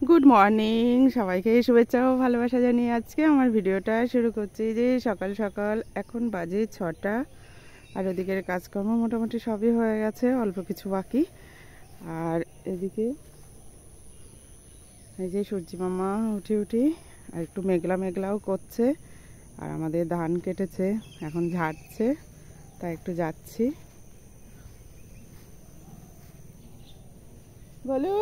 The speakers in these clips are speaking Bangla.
গুড মর্নিং সবাইকে, শুভেচ্ছা ও ভালোবাসা জানিয়ে আজকে আমার ভিডিওটা শুরু করছি। যে সকাল সকাল এখন বাজে 6টা, আর ওদিকের কাজকর্ম মোটামুটি সবই হয়ে গেছে, অল্প কিছু বাকি। আর এদিকে এই যে সূর্যি মামা উঠি আর একটু মেঘলা মেঘলাও করছে। আর আমাদের ধান কেটেছে, এখন ঝাড়ছে, তাই একটু যাচ্ছি। বলো।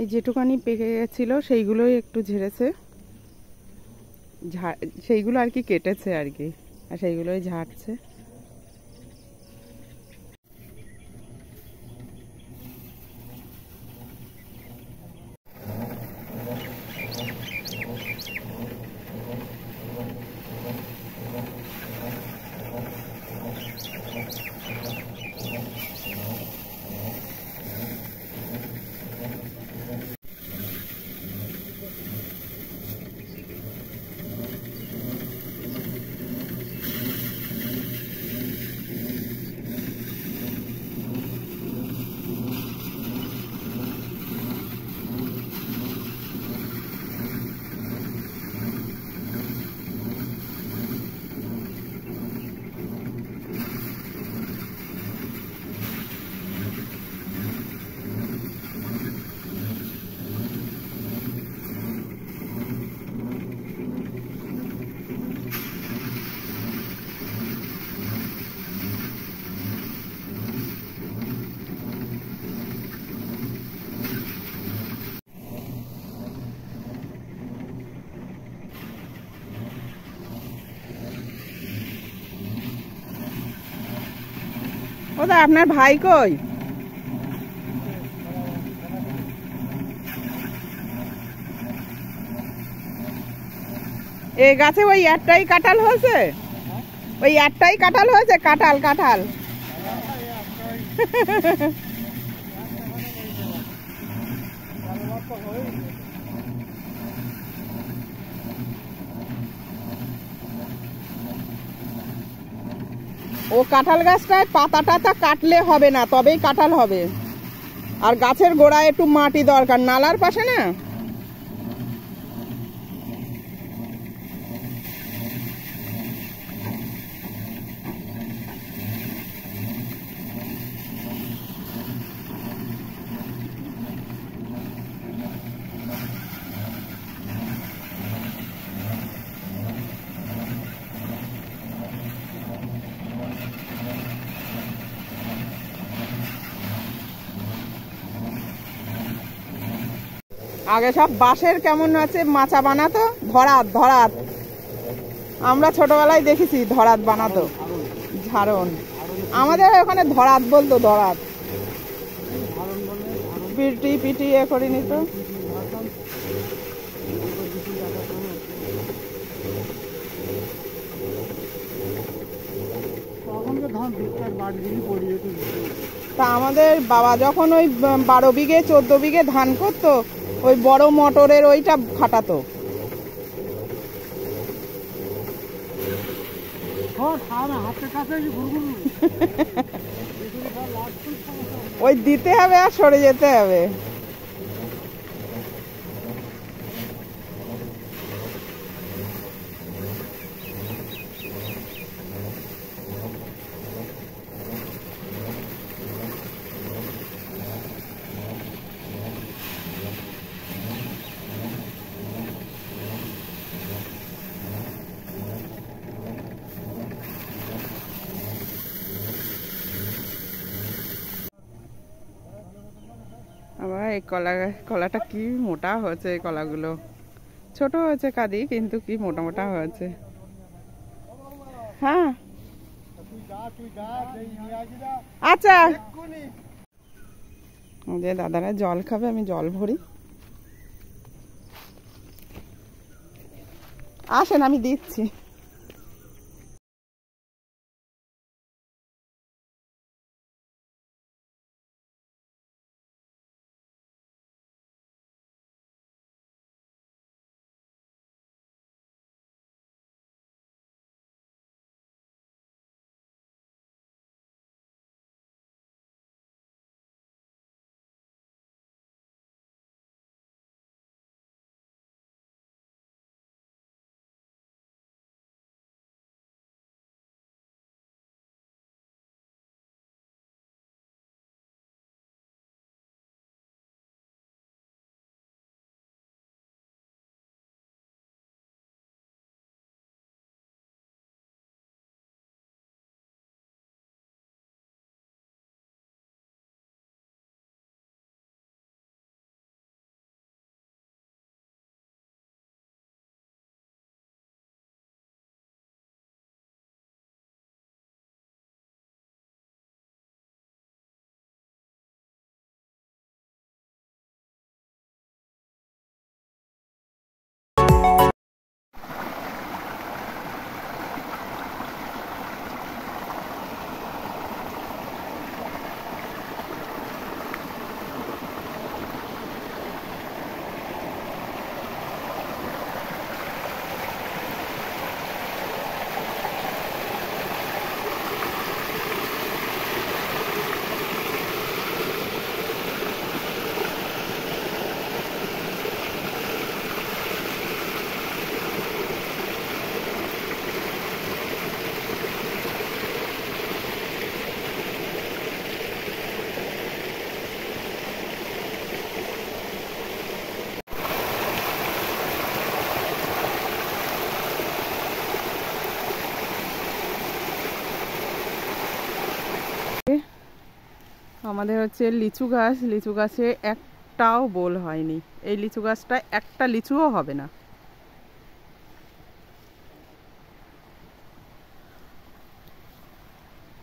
এই যেটুকানি পেকে গেছিল সেইগুলোই একটু ঝেড়েছে, সেইগুলো আর কি কেটেছে আর কি, আর সেইগুলোই ঝাড়ছে। ওদা আপনার ভাই কই? এই গাছে ওই একটাই কাঁঠাল হয়েছে, ওই একটাই কাঁঠাল হয়েছে, কাঁঠাল কাঁঠাল। ও কাঁঠাল গাছটায় পাতা টাতা কাটলে হবে না, তবেই কাঁঠাল হবে। আর গাছের গোড়ায় একটু মাটি দরকার, নালার পাশে না। আগে সব বাঁশের কেমন আছে মাচা বানাতো, ধরাত ধরাত। আমরা ছোটবেলায় দেখেছি ধরাত বানাতো, ঝাড়ন। আমাদের ওখানে ধরাত বলতো, ধরাত। পিটি পিটি এ করে নিত। তা আমাদের বাবা যখন ওই 12 বিঘে 14 বিঘে ধান করতো, ওই বড় মোটরের ওইটা খাটাতো। ওই দিতে হবে আর সরে যেতে হবে। আবার এই কলাটা কি মোটা হয়েছে, এই কলাগুলো ছোট হয়েছে কাদি, কিন্তু কি মোটা মোটা হয়েছে। হ্যাঁ আচ্ছা, যে দাদারা জল খাবে, আমি জল ভরি। আসেন, আমি দিচ্ছি। আমাদের হচ্ছে লিচু গাছ, লিচু গাছে একটাও বোল হয়নি। এই লিচু গাছটা একটা লিচুও হবে না।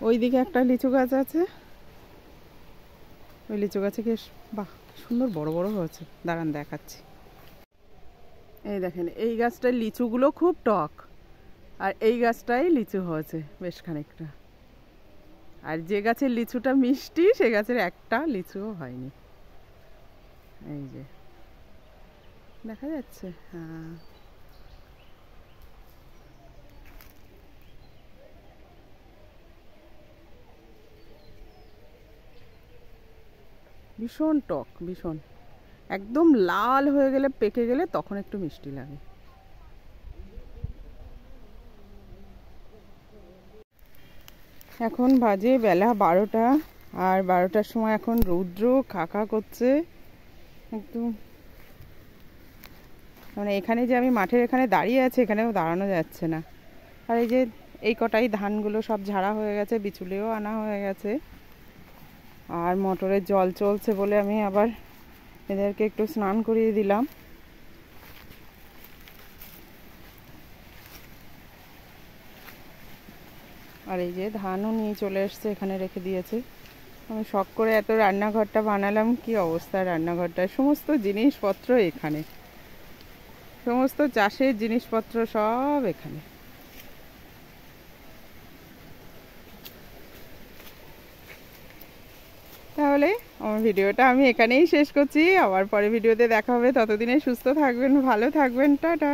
ওইদিকে একটা লিচু গাছ আছে, ওই লিচু গাছে কি বাহ সুন্দর বড় বড় হয়েছে, দাঁড়ান দেখাচ্ছি। এই দেখেন এই গাছটার লিচুগুলো খুব টক, আর এই গাছটাই লিচু হয়েছে বেশ খানিকটা। আর যে গাছের লিচুটা মিষ্টি সে গাছের একটা লিচুও হয়নি। এই যে দেখা যাচ্ছে, হ্যাঁ ভীষণ টক, ভীষণ একদম লাল হয়ে গেলে, পেকে গেলে তখন একটু মিষ্টি লাগে। এখন বাজে বেলা 12টা, আর 12টার সময় এখন রৌদ্র খাকা করছে একদম। মানে এখানে যে আমি মাঠের এখানে দাঁড়িয়ে আছি, এখানেও দাঁড়ানো যাচ্ছে না। আর এই যে এই কটাই ধানগুলো সব ঝাড়া হয়ে গেছে, বিচুলিও আনা হয়ে গেছে, আর মোটরের জল চলছে বলে আমি আবার এদেরকে একটু স্নান করিয়ে দিলাম। আর এই যে ধানও নিয়ে চলে এসছে, এখানে রেখে দিয়েছে। আমি শখ করে এত রান্নাঘরটা বানালাম, কি অবস্থা রান্নাঘরটায়, সমস্ত জিনিসপত্র এখানে, সমস্ত চাষের জিনিসপত্র সব এখানে। তাহলে আমার ভিডিওটা আমি এখানেই শেষ করছি, আবার পরে ভিডিওতে দেখা হবে। ততদিনে সুস্থ থাকবেন, ভালো থাকবেন, টাটা।